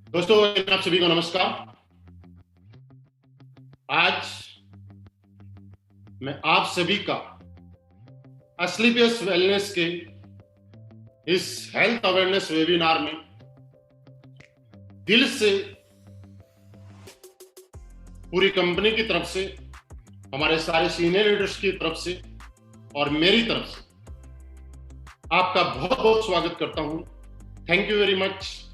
दोस्तों, आप सभी को नमस्कार। आज मैं आप सभी का एस्क्लेपियस वेलनेस के इस हेल्थ अवेयरनेस वेबिनार में दिल से पूरी कंपनी की तरफ से, हमारे सारे सीनियर लीडर्स की तरफ से और मेरी तरफ से आपका बहुत बहुत स्वागत करता हूं। Thank you very much.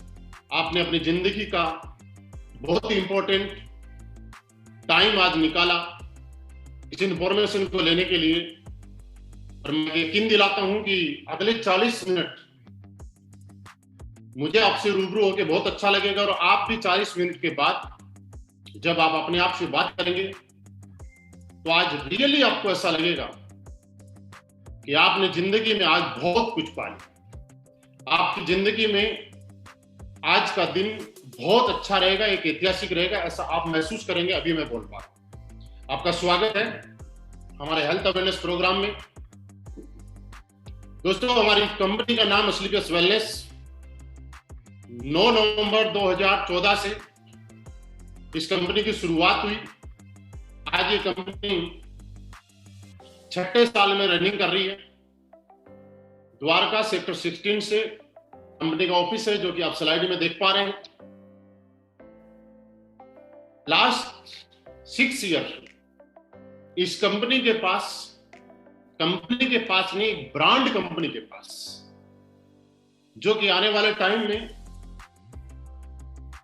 आपने अपनी जिंदगी का बहुत ही इंपॉर्टेंट टाइम आज निकाला इस इंफॉर्मेशन को लेने के लिए, और मैं यकीन दिलाता हूं कि अगले 40 मिनट मुझे आपसे रूबरू होकर बहुत अच्छा लगेगा, और आप भी 40 मिनट के बाद जब आप अपने आप से बात करेंगे तो आज रियली आपको ऐसा लगेगा कि आपने जिंदगी में आज बहुत कुछ पा लिया। आपकी जिंदगी में आज का दिन बहुत अच्छा रहेगा, एक ऐतिहासिक रहेगा, ऐसा आप महसूस करेंगे। अभी मैं बोल पा रहा हूं। आपका स्वागत है हमारे हेल्थ अवेयरनेस प्रोग्राम में। दोस्तों, हमारी कंपनी का नाम एस्क्लेपियस वेलनेस 9 नवंबर 2014 से इस कंपनी की शुरुआत हुई। आज ये कंपनी 6ठे साल में रनिंग कर रही है। द्वारका सेक्टर 16 से कंपनी का ऑफिस है, जो कि आप स्लाइड में देख पा रहे हैं। लास्ट 6 ईयर इस कंपनी के पास नहीं, एक ब्रांड कंपनी के पास, जो कि आने वाले टाइम में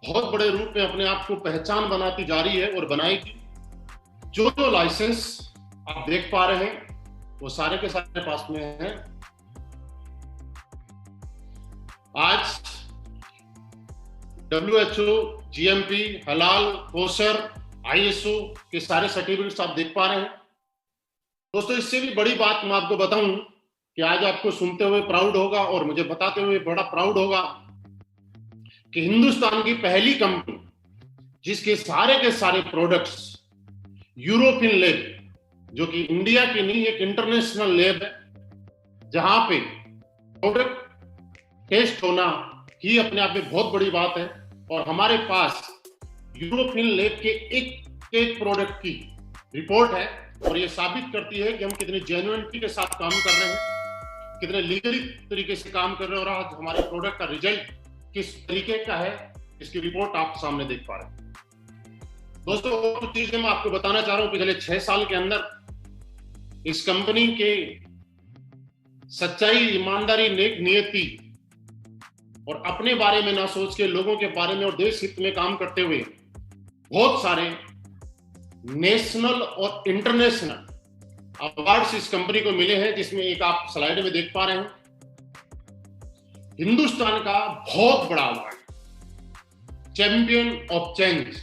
बहुत बड़े रूप में अपने आप को पहचान बनाती जा रही है और बनाएगी। जो लाइसेंस आप देख पा रहे हैं वो सारे के सारे पास में हैं। आज WHO, GMP, हलाल, कोसर, ISO के सारे सर्टिफिकेट्स आप देख पा रहे हैं। दोस्तों, इससे भी बड़ी बात मैं आपको बताऊं कि आज आपको सुनते हुए प्राउड होगा और मुझे बताते हुए बड़ा प्राउड होगा कि हिंदुस्तान की पहली कंपनी जिसके सारे के सारे प्रोडक्ट्स यूरोपियन लैब, जो कि इंडिया की नहीं, एक इंटरनेशनल लैब है, जहां पे प्रोडक्ट टेस्ट होना ही अपने आप में बहुत बड़ी बात है। और हमारे पास यूरोपियन लैब के एक प्रोडक्ट की रिपोर्ट है, और ये साबित करती है कि हम कितनी जेन्युइनिटी के साथ काम कर रहे हैं, कितने लीगली तरीके से काम कर रहे हैं, और आज हमारे प्रोडक्ट का रिजल्ट किस तरीके का है, इसकी रिपोर्ट आप सामने देख पा रहे हैं। दोस्तों, कुछ चीजें मैं आपको बताना चाह रहा हूं। पिछले 6 साल के अंदर इस कंपनी के सच्चाई, ईमानदारी, नेक नियति और अपने बारे में ना सोच के लोगों के बारे में और देश हित में काम करते हुए बहुत सारे नेशनल और इंटरनेशनल अवार्ड्स इस कंपनी को मिले हैं, जिसमें एक आप स्लाइड में देख पा रहे हैं। हिंदुस्तान का बहुत बड़ा अवार्ड चैंपियन ऑफ चेंज,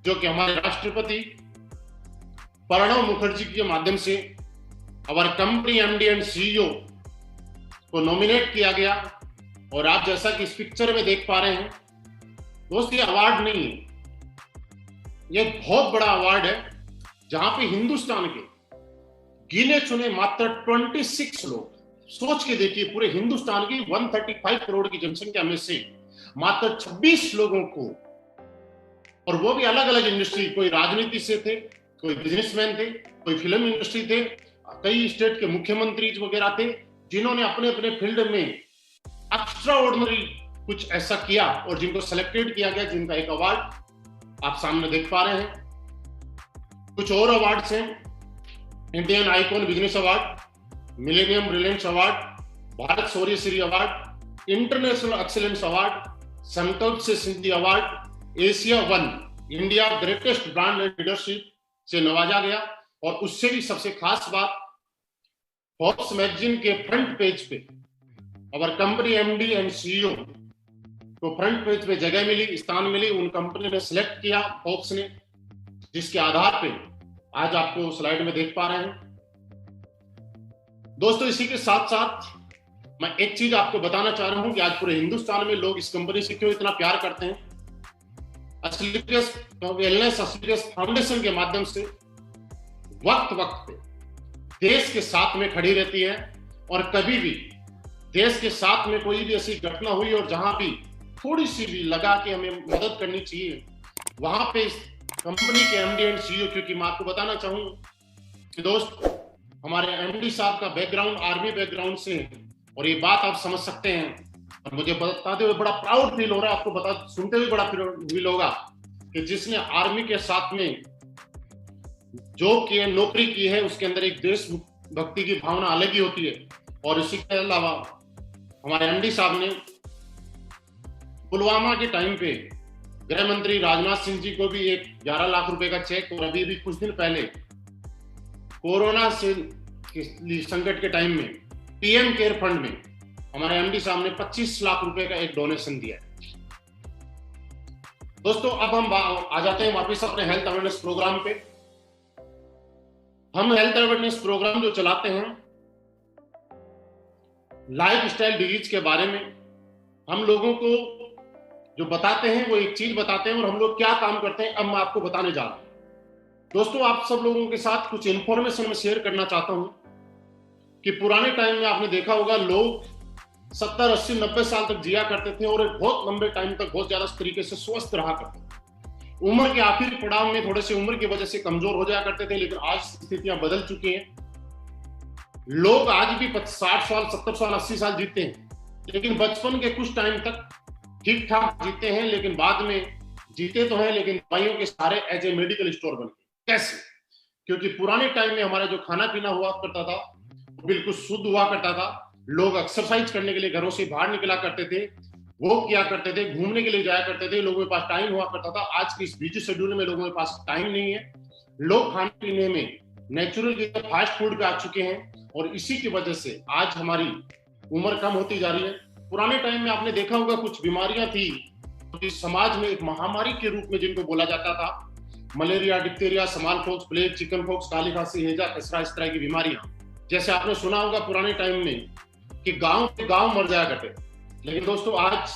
जो कि हमारे राष्ट्रपति प्रणब मुखर्जी के माध्यम से हमारे कंपनी MD एंड CEO को नॉमिनेट किया गया। और आप जैसा कि इस पिक्चर में देख पा रहे हैं, दोस्तों, ये अवार्ड नहीं है, ये बहुत बड़ा अवार्ड है, जहां पे हिंदुस्तान के गिने चुने मात्र 26 लोग, सोच के देखिए, पूरे हिंदुस्तान की 135 करोड़ की जनसंख्या में से मात्र 26 लोगों को, और वो भी अलग अलग इंडस्ट्री, कोई राजनीति से थे, कोई बिजनेसमैन थे, कोई फिल्म इंडस्ट्री थे, कई स्टेट के मुख्यमंत्री वगैरह थे, जिन्होंने अपने अपने फील्ड में एक्स्ट्रा ऑर्डिनरी कुछ ऐसा किया और जिनको सेलेक्टेड किया गया, जिनका एक अवार्ड आप सामने देख पा रहे हैं। कुछ और अवार्ड्स हैं: Indian icon business award, millennium brilliance award, Bharat Shaurya Shri award, international excellence award, Sankalp से Siddhi award, Asia 1 India greatest brand leadership से नवाजा गया। और उससे भी सबसे खास बात, फोर्ब्स मैगजीन के फ्रंट पेज पे हमारे कंपनी MD एंड CEO को फ्रंट पेज पे जगह मिली, स्थान मिली, उन कंपनी ने सिलेक्ट किया फोर्ब्स ने, जिसके आधार पे आज आपको स्लाइड में देख पा रहे हैं। दोस्तों, इसी के साथ साथ मैं एक चीज आपको बताना चाह रहा हूं कि आज पूरे हिंदुस्तान में लोग इस कंपनी से क्यों इतना प्यार करते हैं। एस्क्लेपियस वेलनेस, एस्क्लेपियस फाउंडेशन के माध्यम से वक्त पे देश के साथ में खड़ी रहती है, और कभी भी देश के साथ में कोई भी ऐसी घटना हुई और जहां भी थोड़ी सी भी लगा के हमें मदद करनी चाहिए। वहां पे कंपनी के एमडी एंड सीईओ, क्योंकि मैं आपको बताना चाहूँ कि दोस्त, हमारे एमडी साहब का बैकग्राउंड आर्मी बैकग्राउंड से है, और ये बात आप समझ सकते हैं। और मुझे बताते हुए बड़ा प्राउड फील हो रहा है, आपको बता सुनते हुए बड़ा फील होगा कि जिसने आर्मी के साथ में जो की नौकरी की है, उसके अंदर एक देशभक्ति की भावना अलग ही होती है। और इसी के अलावा हमारे एमडी साहब ने पुलवामा के टाइम पे गृह मंत्री राजनाथ सिंह जी को भी एक 11 लाख रुपए का चेक, और अभी भी कुछ दिन पहले कोरोना से संकट के टाइम में पीएम केयर फंड में हमारे एमडी साहब ने 25 लाख रुपए का एक डोनेशन दिया है। दोस्तों, अब हम आ जाते हैं वापस अपने हेल्थ अवेयरनेस प्रोग्राम पे। हम हेल्थ अवेयरनेस प्रोग्राम जो चलाते हैं लाइफस्टाइल डिजीज के बारे में, हम लोगों को जो बताते हैं वो एक चीज बताते हैं, और हम लोग क्या काम करते हैं अब मैं आपको बताने जा रहा हूं। दोस्तों, आप सब लोगों के साथ कुछ इंफॉर्मेशन मैं शेयर करना चाहता हूं कि पुराने टाइम में आपने देखा होगा लोग 70, 80, 90 साल तक जिया करते थे और एक बहुत लंबे टाइम तक बहुत ज्यादा तरीके से स्वस्थ रहा करते थे। उम्र के आखिरी पड़ाव में थोड़े से उम्र की वजह से कमजोर हो जाया करते थे, लेकिन आज स्थितियां बदल चुकी हैं। लोग आज भी 60 साल, 70 साल, 80 साल जीते हैं, लेकिन बचपन के कुछ टाइम तक ठीक ठाक जीते हैं, लेकिन बाद में जीते तो हैं लेकिन दवाइयों के सहारे एज ए मेडिकल स्टोर बन गए। कैसे? क्योंकि पुराने टाइम में हमारा जो खाना पीना हुआ करता था वो बिल्कुल शुद्ध हुआ करता था। लोग एक्सरसाइज करने के लिए घरों से बाहर निकला करते थे, वॉक किया करते थे, घूमने के लिए जाया करते थे, लोगों के पास टाइम हुआ करता था। आज की इस बिजी शेड्यूल में लोगों के पास टाइम नहीं है। लोग खाने पीने में नेचुरल की फास्ट फूड पे आ चुके हैं, और इसी की वजह से आज हमारी उम्र कम होती जा रही है। पुराने टाइम में आपने देखा होगा कुछ बीमारियां थी जो समाज में एक महामारी के रूप में जिनको बोला जाता था, malaria, diphtheria, small pox, plague, chicken pox, काली खांसी, हैजा, खसरा, इस तरह की बीमारियां। जैसे आपने सुना होगा पुराने टाइम में कि गांव के गांव मर जाया करते, लेकिन दोस्तों आज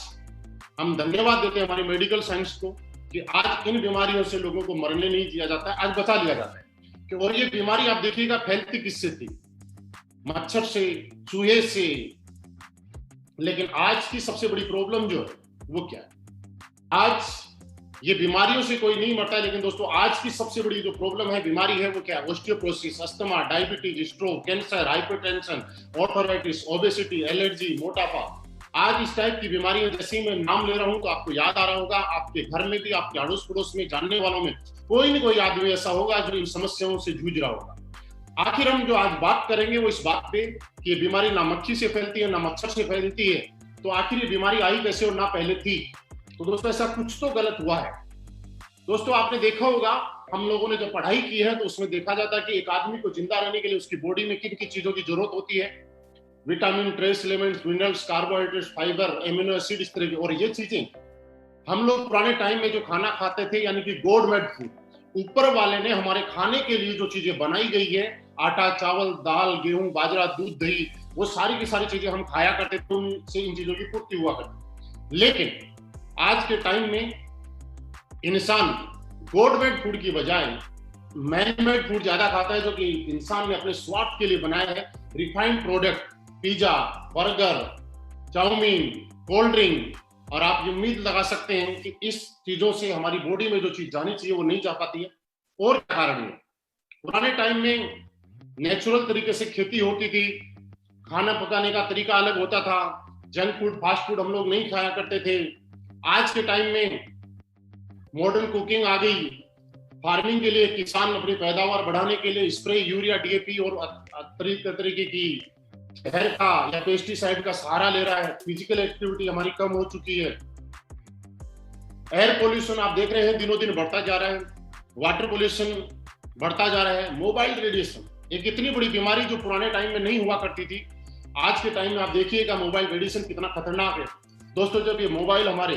हम धन्यवाद देते हैं हमारी मेडिकल साइंस को कि आज इन बीमारियों से लोगों को मरने नहीं दिया जाता है, आज बचा लिया जाता है। कि और ये बीमारी आप देखिएगा फैलती किससे थी? मच्छर से, चूहे से। लेकिन आज की सबसे बड़ी प्रॉब्लम जो है वो क्या है? आज ये बीमारियों से कोई नहीं मरता है, लेकिन दोस्तों आज की सबसे बड़ी जो प्रॉब्लम है, बीमारी है, वो क्या है? Osteoporosis, asthma, diabetes, stroke, cancer, hypertension, arthritis, obesity, allergy, मोटापा। आज इस टाइप की बीमारियां, जैसे ही मैं नाम ले रहा हूं तो आपको याद आ रहा होगा, आपके घर में भी, आपके अड़ोस पड़ोस में, जानने वालों में कोई न कोई आदमी ऐसा होगा जो इन समस्याओं से जूझ रहा होगा। आखिर हम जो आज बात करेंगे वो इस बात पे कि ये बीमारी ना मक्खी से फैलती है ना मच्छर से फैलती है, तो आखिर ये बीमारी आई कैसे और ना पहले थी? तो दोस्तों ऐसा कुछ तो गलत हुआ है। दोस्तों आपने देखा होगा, हम लोगों ने जब पढ़ाई की है तो उसमें देखा जाता है कि एक आदमी को जिंदा रहने के लिए उसकी बॉडी में किन किन चीजों की जरूरत होती है। Vitamin, trace elements, minerals, carbohydrates, fibre, amino acid, इस तरह की। और ये चीजें हम लोग पुराने टाइम में जो खाना खाते थे, यानी कि गॉड मेड फूड, ऊपर वाले ने हमारे खाने के लिए जो चीजें बनाई गई है, आटा, चावल, दाल, गेहूं, बाजरा, दूध, दही, वो सारी की सारी चीजें हम खाया करते थे, उनसे इन चीजों की पूर्ति हुआ करती। लेकिन आज के टाइम में इंसान गॉड मेड फूड की बजाय मैन मेड फूड ज्यादा खाता है, जो कि इंसान ने अपने स्वार्थ के लिए बनाया है। Refined product, pizza, burger, chow mein, cold drink, और आप ये उम्मीद लगा सकते हैं कि इस चीजों से हमारी बॉडी में जो चीज जानी चाहिए वो नहीं जा पाती है। और क्या कारण है? पुराने टाइम में नेचुरल तरीके से खेती होती थी, खाना पकाने का तरीका अलग होता था, जंक फूड, फास्ट फूड हम लोग नहीं खाया करते थे। आज के टाइम में मॉडर्न कुकिंग आ गई, फार्मिंग के लिए किसान अपनी पैदावार बढ़ाने के लिए स्प्रे, यूरिया, डीएपी और तरीके की जहर का या पेस्टिसाइड का सहारा ले रहा है। फिजिकल एक्टिविटी हमारी कम हो चुकी है। एयर पोल्यूशन आप देख रहे हैं दिनों दिन बढ़ता जा रहा है, वाटर पोल्यूशन बढ़ता जा रहा है, मोबाइल रेडिएशन एक इतनी बड़ी बीमारी जो पुराने टाइम में नहीं हुआ करती थी, आज के टाइम में आप देखिएगा मोबाइल रेडिएशन कितना खतरनाक है। दोस्तों जब ये मोबाइल हमारे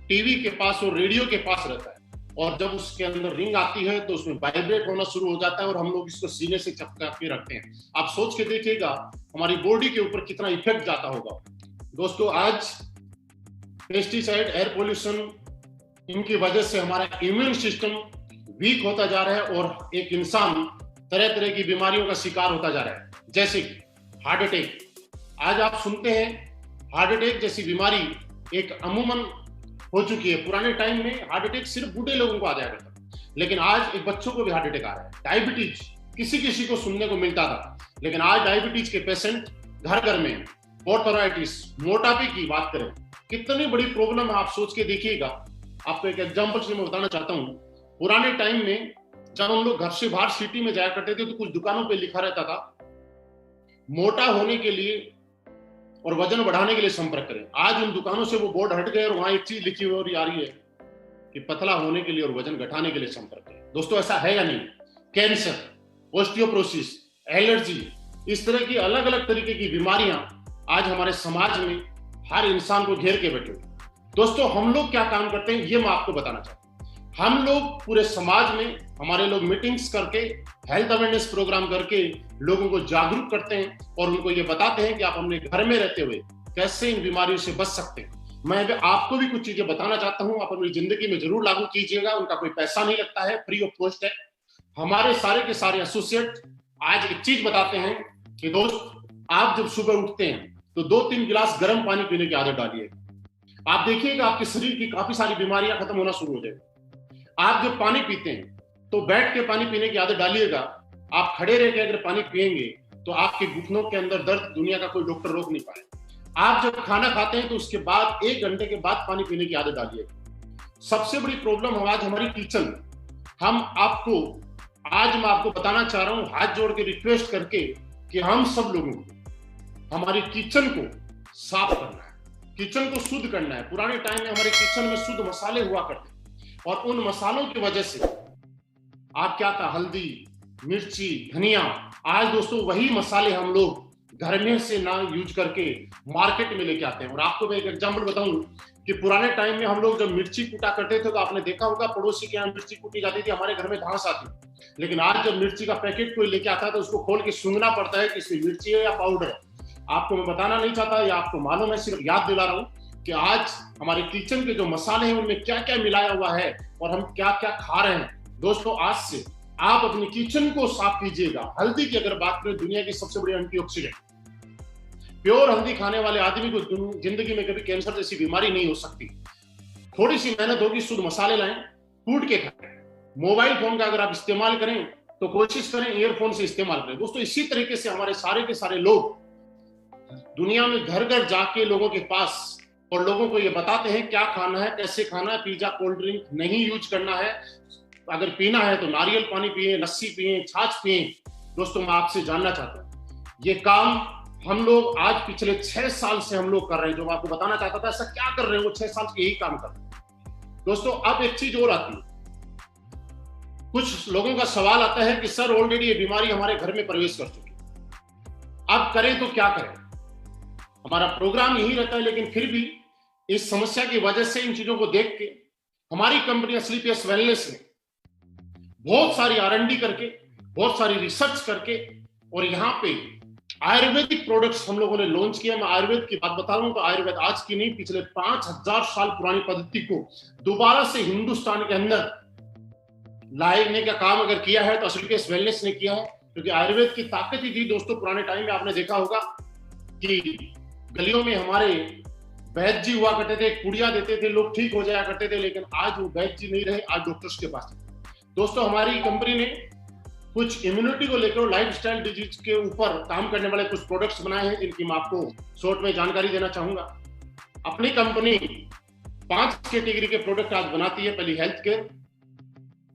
टीवी के पास और रेडियो के पास रहता है और जब उसके अंदर रिंग आती है तो उसमें वाइब्रेट होना शुरू हो जाता है और हम लोग इसको सीने से चिपका के रखते हैं। आप सोच के देखिएगा हमारी बॉडी के ऊपर कितना इफेक्ट जाता होगा। दोस्तों आज पेस्टिसाइड, एयर पोल्यूशन, इनकी वजह से हमारा इम्यून सिस्टम वीक होता जा रहा है और एक इंसान तरह तरह की बीमारियों का शिकार होता जा रहा है, जैसे हार्ट अटैक। आज आप सुनते हैं हार्ट अटैक जैसी बीमारी एक अमूमन हो चुकी है। पुराने टाइम में हार्ट अटैक सिर्फ बूढ़े लोगों को आ जाया करता था, लेकिन आज एक बच्चों को भी हार्ट अटैक आ रहा है। डायबिटीज किसी किसी को सुनने को मिलता था, लेकिन आज डायबिटीज के पेशेंट घर घर में। ऑर्थराइटिस, मोटापे की बात करें, कितनी बड़ी प्रॉब्लम है, आप सोच के देखिएगा। आपको एक एग्जांपल से मैं बताना चाहता हूँ। पुराने टाइम में जब हम लोग घर से बाहर सिटी में जाया करते थे तो कुछ दुकानों पे लिखा रहता था, मोटा होने के लिए और वजन बढ़ाने के लिए संपर्क करें। आज उन दुकानों से वो बोर्ड हट गए और वहां एक चीज लिखी हुई आ रही है कि पतला होने के लिए और वजन घटाने के लिए संपर्क करें। दोस्तों, ऐसा है या नहीं? कैंसर, ऑस्टियोपोरोसिस, एलर्जी, इस तरह की अलग अलग तरीके की बीमारियां आज हमारे समाज में हर इंसान को घेर के बैठे। दोस्तों, हम लोग क्या काम करते हैं ये मैं आपको बताना चाहता हूं। हम लोग पूरे समाज में, हमारे लोग मीटिंग्स करके, हेल्थ अवेयरनेस प्रोग्राम करके लोगों को जागरूक करते हैं और उनको ये बताते हैं कि आप अपने घर में रहते हुए कैसे इन बीमारियों से बच सकते हैं। मैं आपको भी कुछ चीजें बताना चाहता हूं, आप अपनी जिंदगी में जरूर लागू कीजिएगा। उनका कोई पैसा नहीं लगता है, फ्री ऑफ कॉस्ट है। हमारे सारे के सारे एसोसिएट आज एक चीज बताते हैं कि दोस्त, आप जब सुबह उठते हैं तो 2-3 गिलास गर्म पानी पीने की आदत डालिए। आप देखिएगा आपके शरीर की काफी सारी बीमारियां खत्म होना शुरू हो जाएगी। आप जब पानी पीते हैं तो बैठ के पानी पीने की आदत डालिएगा। आप खड़े रह के अगर पानी पिएंगे तो आपके घुटनों के अंदर दर्द दुनिया का कोई डॉक्टर रोक नहीं पाए। आप जब खाना खाते हैं तो उसके बाद 1 घंटे के बाद पानी पीने की आदत डालिएगा। सबसे बड़ी प्रॉब्लम है आज हमारी किचन। आज मैं आपको बताना चाह रहा हूं, हाथ जोड़ के रिक्वेस्ट करके, कि हम सब लोगों को हमारी किचन को साफ करना है, किचन को शुद्ध करना है। पुराने टाइम में हमारे किचन में शुद्ध मसाले हुआ करते और उन मसालों की वजह से आप क्या था, हल्दी, मिर्ची, धनिया, आज दोस्तों वही मसाले हम लोग घर में से ना यूज करके मार्केट में लेके आते हैं। और आपको मैं एक एग्जांपल बताऊं कि पुराने टाइम में हम लोग जब मिर्ची कूटा करते थे तो आपने देखा होगा पड़ोसी के यहाँ मिर्ची कूटी जाती थी, हमारे घर में घास आती। लेकिन आज जब मिर्ची का पैकेट कोई लेके आता है तो उसको खोल के सूंघना पड़ता है कि इसमें मिर्ची है या पाउडर है। आपको मैं बताना नहीं चाहता, या आपको मालूम है, सिर्फ याद दिला रहा हूं कि आज हमारे किचन के जो मसाले हैं उनमें क्या क्या मिलाया हुआ है और हम क्या क्या खा रहे हैं। दोस्तों, आज से आप अपनी किचन को साफ कीजिएगा। हल्दी की अगर बात करें, दुनिया की सबसे बड़ी एंटीऑक्सीडेंट, प्योर हल्दी खाने वाले आदमी को जिंदगी में कभी कैंसर जैसी बीमारी नहीं हो सकती। थोड़ी सी मेहनत होगी, शुद्ध मसाले लाएं, कूट के खाएं। मोबाइल फोन का अगर आप इस्तेमाल करें तो कोशिश करें ईयरफोन से इस्तेमाल करें। दोस्तों, इसी तरीके से हमारे सारे के सारे लोग दुनिया में घर घर जाके लोगों के पास और लोगों को ये बताते हैं क्या खाना है, कैसे खाना है। पिज्जा, कोल्ड ड्रिंक नहीं यूज करना है। अगर पीना है तो नारियल पानी पिए, लस्सी पिए, छाछ पिए। दोस्तों, मैं आपसे जानना चाहता हूं, ये काम हम लोग आज पिछले 6 साल से हम लोग कर रहे हैं। जो मैं आपको बताना चाहता था, ऐसा क्या कर रहे हैं, वो 6 साल से यही काम कर रहे हैं। दोस्तों, अब एक चीज और आती है, कुछ लोगों का सवाल आता है कि सर ऑलरेडी ये बीमारी हमारे घर में प्रवेश कर चुकी है, अब करें तो क्या करें। हमारा प्रोग्राम यही रहता है, लेकिन फिर भी इस समस्या की वजह से, इन चीजों को देख के हमारी कंपनी स्लीपियस वेलनेस ने बहुत सारी R&D करके, बहुत सारी रिसर्च करके और यहाँ पे आयुर्वेदिक प्रोडक्ट्स हम लोगों ने लॉन्च किया। मैं आयुर्वेद की बात बता रहा हूं तो आयुर्वेद आज की नहीं, पिछले 5000 साल पुरानी पद्धति को दोबारा से हिंदुस्तान के अंदर लाने का काम अगर किया है तो स्लीपियस वेलनेस ने किया है, क्योंकि आयुर्वेद की ताकत ही थी। दोस्तों, पुराने टाइम में आपने देखा होगा कि गलियों में हमारे वैद्य जी हुआ करते थे, पुड़िया देते थे, लोग ठीक हो जाया करते थे। लेकिन आज वो वैद्य जी नहीं रहे, आज डॉक्टर्स के पास। दोस्तों, हमारी कंपनी ने कुछ इम्यूनिटी को लेकर लाइफस्टाइल डिजीज के ऊपर काम करने वाले कुछ प्रोडक्ट्स बनाए हैं, जिनकी मैं आपको शॉर्ट में जानकारी देना चाहूंगा। अपनी कंपनी 5 कैटेगरी के प्रोडक्ट आज बनाती है। पहली health care,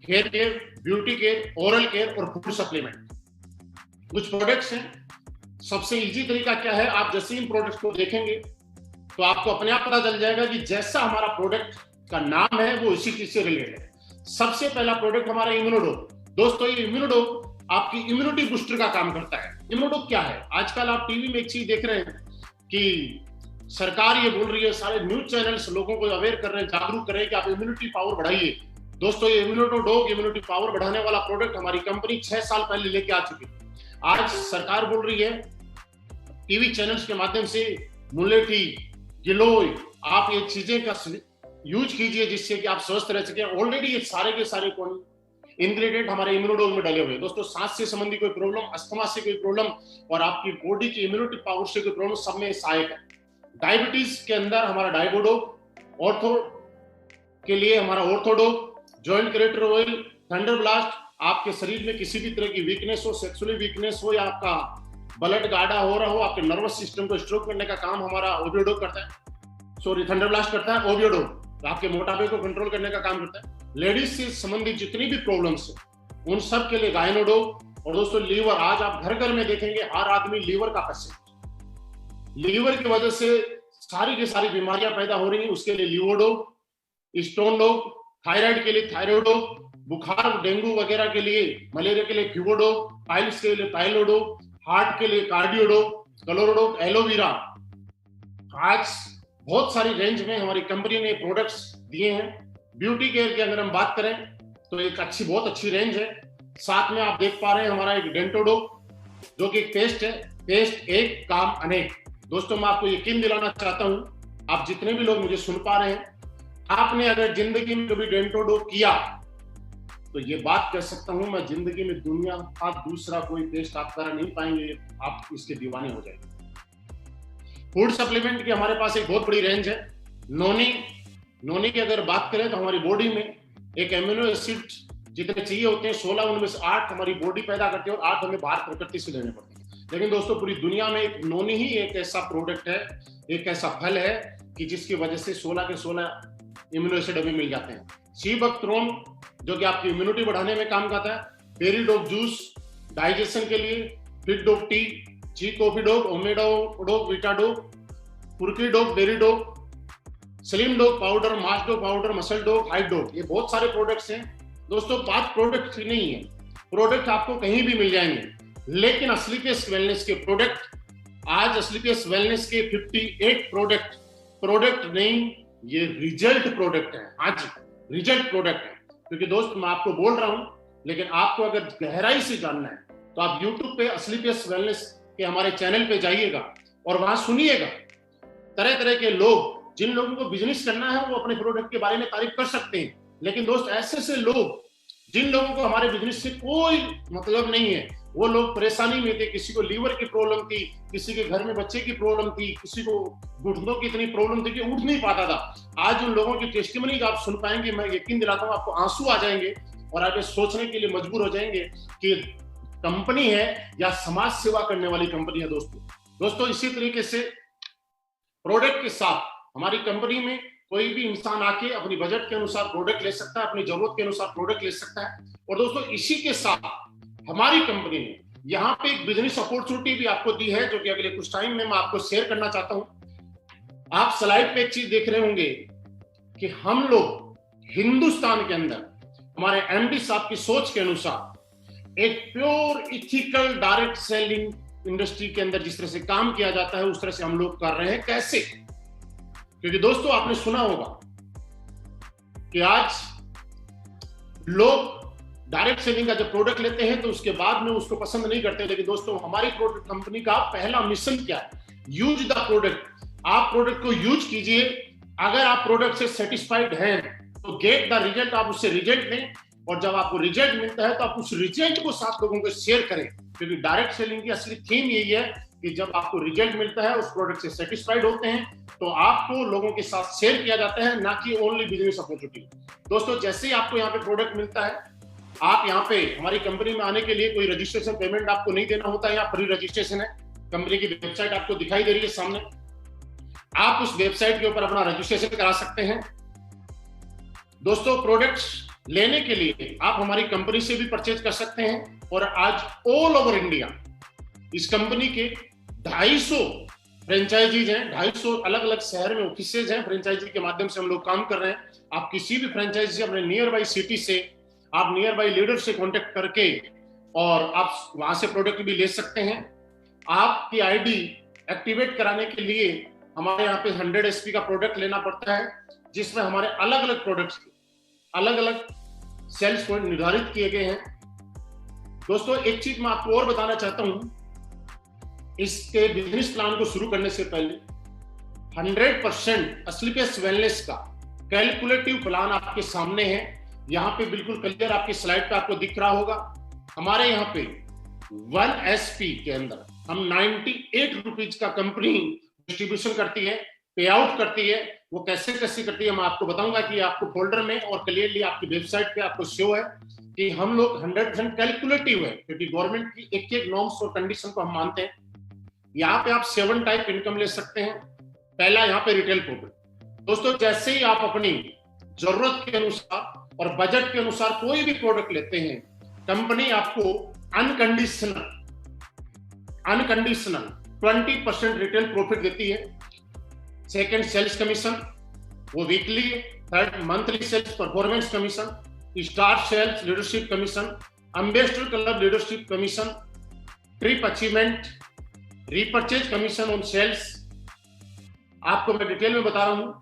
hair care, beauty care, oral care और फूड सप्लीमेंट। कुछ प्रोडक्ट्स हैं। सबसे इजी तरीका क्या है, आप जैसे इन प्रोडक्ट्स को देखेंगे तो आपको अपने आप पता चल जाएगा कि जैसा हमारा प्रोडक्ट का नाम है वो इसी चीज से रिलेटेड है। सबसे पहला प्रोडक्ट हमारा इम्यूनोडोप। दोस्तों, ये इम्यूनोडोप आपकी इम्यूनिटी बूस्टर का काम करता है। इम्यूनोडोप क्या है? आजकल आप टीवी में एक चीज देख रहे हैं कि सरकार ये बोल रही है, सारे न्यूज चैनल्स लोगों को अवेयर कर रहे हैं, जागरूक कर रहे हैं कि आप इम्यूनिटी पावर बढ़ाइए। दोस्तों, ये इम्यूनोडोप इम्यूनिटी पावर बढ़ाने वाला प्रोडक्ट हमारी कंपनी 6 साल पहले लेके आ चुकी है। आज सरकार बोल रही है टीवी चैनल्स के माध्यम से, मुलेठी, गिलोय, आप ये चीजें का यूज कीजिए जिससे कि आप स्वस्थ रह सके। ऑलरेडी ये सारे के सारे इंग्रेडिएंट हमारे इम्यूनोडोप में डाले हुए हैं। दोस्तों, सांस से संबंधी कोई प्रॉब्लम, अस्थमा से कोई प्रॉब्लम और आपकी बॉडी की इम्यूनिटी पावर से कोई प्रॉब्लम, सब में सहायक है। डायबिटीज के अंदर हमारा डायबोडोप, ऑर्थो के लिए हमारा orthodox, joint creator oil, thunder blast. आपके शरीर में किसी भी तरह की वीकनेस हो, सेक्सुअली वीकनेस हो या आपका ब्लड गाढ़ा हो रहा हो, आपके नर्वस सिस्टम को स्ट्रोक करने का काम हमारा ओबियोडोक करता है, सॉरी थंडर ब्लास्ट करता है। ओबियोडोक आपके मोटापे को कंट्रोल करने का काम करता है। लेडीज से संबंधित जितनी भी प्रॉब्लम्स है उन सब के लिए गायनोडोक। और दोस्तों लीवर, आज आप घर घर में देखेंगे हर आदमी लीवर का पेशेंट, लीवर की वजह से सारी की सारी बीमारियां पैदा हो रही हैं, उसके लिए लीवोडोक, स्टोन डोक, थायराइड के लिए थायरोडोक, बुखार डेंगू वगैरह के लिए, मलेरिया के लिए फ्यूगोडोक, पाइल्स के लिए पाइलोडोक, हार्ट के लिए कार्डियोडोक, क्लोरोडोक, एलोवेरा। आज बहुत सारी रेंज में हमारी कंपनी ने प्रोडक्ट्स दिए हैं। ब्यूटी केयर की अगर हम बात करें तो एक बहुत अच्छी रेंज है। साथ में आप देख पा रहे हैं हमारा एक डेंटोडोक जो कि एक पेस्ट है, पेस्ट एक काम अनेक। दोस्तों मैं आपको यकीन दिलाना चाहता हूं, आप जितने भी लोग मुझे सुन पा रहे हैं, आपने अगर जिंदगी में कभी डेंटोडोक किया तो ये बात कह सकता हूं मैं, जिंदगी में दुनिया का दूसरा कोई पेस्ट आप तरह नहीं पाएंगे, आप इसके दीवाने हो जाएंगे। फूड सप्लीमेंट की हमारे पास एक बहुत बड़ी रेंज है। नोनी की अगर बात करें तो हमारी बॉडी में एक एमिनो एसिड जितने चाहिए होते हैं 16, उनमें से 8 हमारी बॉडी पैदा करती है और 8 हमें बाहर प्रकृति से लेने पड़ते हैं। लेकिन दोस्तों पूरी दुनिया में एक नोनी ही एक ऐसा प्रोडक्ट है, एक ऐसा फल है कि जिसकी वजह से 16 के 16 इम्यूनो एसिड हमें मिल जाते हैं। सी बकथ्रोन जो कि आपकी इम्यूनिटी बढ़ाने में काम करता है, पेरीडोक जूस डाइजेशन के लिए, फिटडोक टी, ची कॉफी डोक, ओमेडोक, विटाडोक, पुरकीडोक, बेरीडोक, स्लिम डोक पाउडर, मास डोक पाउडर, मसल डोक, हाइट डोक, ये बहुत सारे प्रोडक्ट्स हैं। दोस्तों बात प्रोडक्ट की नहीं है, प्रोडक्ट आपको कहीं भी मिल जाएंगे, लेकिन असलीपियस वेलनेस के प्रोडक्ट, आज असलीपियस वेलनेस के 58 प्रोडक्ट नहीं, ये रिजल्ट प्रोडक्ट है। आज रिजल्ट प्रोडक्ट है, क्योंकि दोस्त मैं आपको बोल रहा हूं, लेकिन आपको अगर गहराई से जानना है तो आप YouTube पे असलीपियस वेलनेस के हमारे चैनल पे जाइएगा और वहां सुनिएगा। तरह तरह के लोग, जिन लोगों को बिजनेस करना है वो अपने प्रोडक्ट के बारे में तारीफ कर सकते हैं, लेकिन दोस्त ऐसे लोग जिन लोगों को हमारे बिजनेस से कोई मतलब नहीं है, वो लोग परेशानी में थे, किसी को लीवर की प्रॉब्लम थी, किसी के घर में बच्चे की प्रॉब्लम थी, किसी को घुटनों की इतनी प्रॉब्लम थी कि उठ नहीं पाता था। आज उन लोगों की टेस्टिमनी आप सुन पाएंगे, मैं यकीन दिलाता हूं आपको आंसू आ जाएंगे और आप ये सोचने के लिए मजबूर हो जाएंगे कि कंपनी है या समाज सेवा करने वाली कंपनी है। दोस्तों इसी तरीके से प्रोडक्ट के साथ हमारी कंपनी में कोई भी इंसान आके अपनी बजट के अनुसार प्रोडक्ट ले सकता है, अपनी जरूरत के अनुसार प्रोडक्ट ले सकता है। और दोस्तों इसी के साथ हमारी कंपनी ने यहाँ पे एक बिजनेस अपॉर्चुनिटी भी आपको दी है, जो कि अगले कुछ टाइम में मैं आपको शेयर करना चाहता हूँ। आप स्लाइड पे एक चीज देख रहे होंगे कि हम लोग हिंदुस्तान के अंदर हमारे एमडी साहब की सोच के अनुसार एक pure ethical direct selling industry के अंदर जिस तरह से काम किया जाता है उस तरह से हम लोग कर रहे हैं। कैसे? क्योंकि दोस्तों आपने सुना होगा कि आज लोग डायरेक्ट सेलिंग का जब प्रोडक्ट लेते हैं तो उसके बाद में उसको पसंद नहीं करते, लेकिन दोस्तों हमारी प्रोडक्ट कंपनी का पहला मिशन क्या है? Use the product. आप प्रोडक्ट को यूज कीजिए, अगर आप प्रोडक्ट से सेटिस्फाइड हैं तो गेट द रिजल्ट, आप उससे रिजल्ट लें, और जब आपको रिजल्ट मिलता है तो आप उस रिजल्ट को 7 लोगों को शेयर करें। क्योंकि डायरेक्ट सेलिंग की असली थीम यही है कि जब आपको रिजल्ट मिलता है, उस प्रोडक्ट से सेटिस्फाइड होते हैं, तो आपको लोगों के साथ शेयर किया जाता है, ना कि ओनली बिजनेस अपॉर्चुनिटी। दोस्तों जैसे ही आपको यहाँ पे प्रोडक्ट मिलता है, आप यहाँ पे हमारी कंपनी में आने के लिए कोई रजिस्ट्रेशन पेमेंट आपको नहीं देना होता है, यहाँ फ्री रजिस्ट्रेशन है। कंपनी की वेबसाइट आपको दिखाई दे रही है सामने, आप उस वेबसाइट के ऊपर अपना रजिस्ट्रेशन करा सकते हैं। दोस्तों प्रोडक्ट्स लेने के लिए आप हमारी कंपनी से भी परचेज कर सकते हैं, और आज ऑल ओवर इंडिया इस कंपनी के 250 फ्रेंचाइजीज हैं, 250 अलग अलग शहर में ऑफिसेज हैं। फ्रेंचाइजी के माध्यम से हम लोग काम कर रहे हैं। आप किसी भी फ्रेंचाइजी से, अपने नियर बाई सिटी से, आप नियर बाई लीडर से कांटेक्ट करके और आप वहां से प्रोडक्ट भी ले सकते हैं। आपकी आईडी एक्टिवेट कराने के लिए हमारे यहाँ पे 100 SP का प्रोडक्ट लेना पड़ता है, जिसमें हमारे अलग अलग प्रोडक्ट्स अलग अलग सेल्स पॉइंट निर्धारित किए गए हैं। दोस्तों एक चीज मैं आपको और बताना चाहता हूं, इसके बिजनेस प्लान को शुरू करने से पहले 100% असलीपियस वेलनेस का कैलकुलेटिव प्लान आपके सामने है। यहाँ पे बिल्कुल क्लियर आपकी स्लाइड पे आपको दिख रहा होगा। हमारे यहाँ पे 1 SP के अंदर हम 98 रुपीज का कंपनी डिस्ट्रीब्यूशन करती है। पे आउट करती है, वो कैसे कैसे करती है मैं आपको बताऊंगा कि आपको फोल्डर में और क्लियरली आपकी वेबसाइट पे आपको शो है कि हम लोग 100% कैलकुलेटिव है, क्योंकि गवर्नमेंट की एक एक नॉर्म्स और कंडीशन को हम मानते हैं। यहाँ पे आप 7 टाइप इनकम ले सकते हैं। पहला यहाँ पे रिटेल प्रॉफिट। दोस्तों, जैसे ही आप अपनी जरूरत के अनुसार और बजट के अनुसार कोई भी प्रोडक्ट लेते हैं, कंपनी आपको अनकंडीशनल 20% रिटेल प्रॉफिट देती है। सेकंड, सेल्स कमीशन, वो weekly. Third, monthly sales performance commission, star sales leadership commission, ambassador club leadership commission, trip achievement, repurchase commission on sales. आपको मैं डिटेल में बता रहा हूं।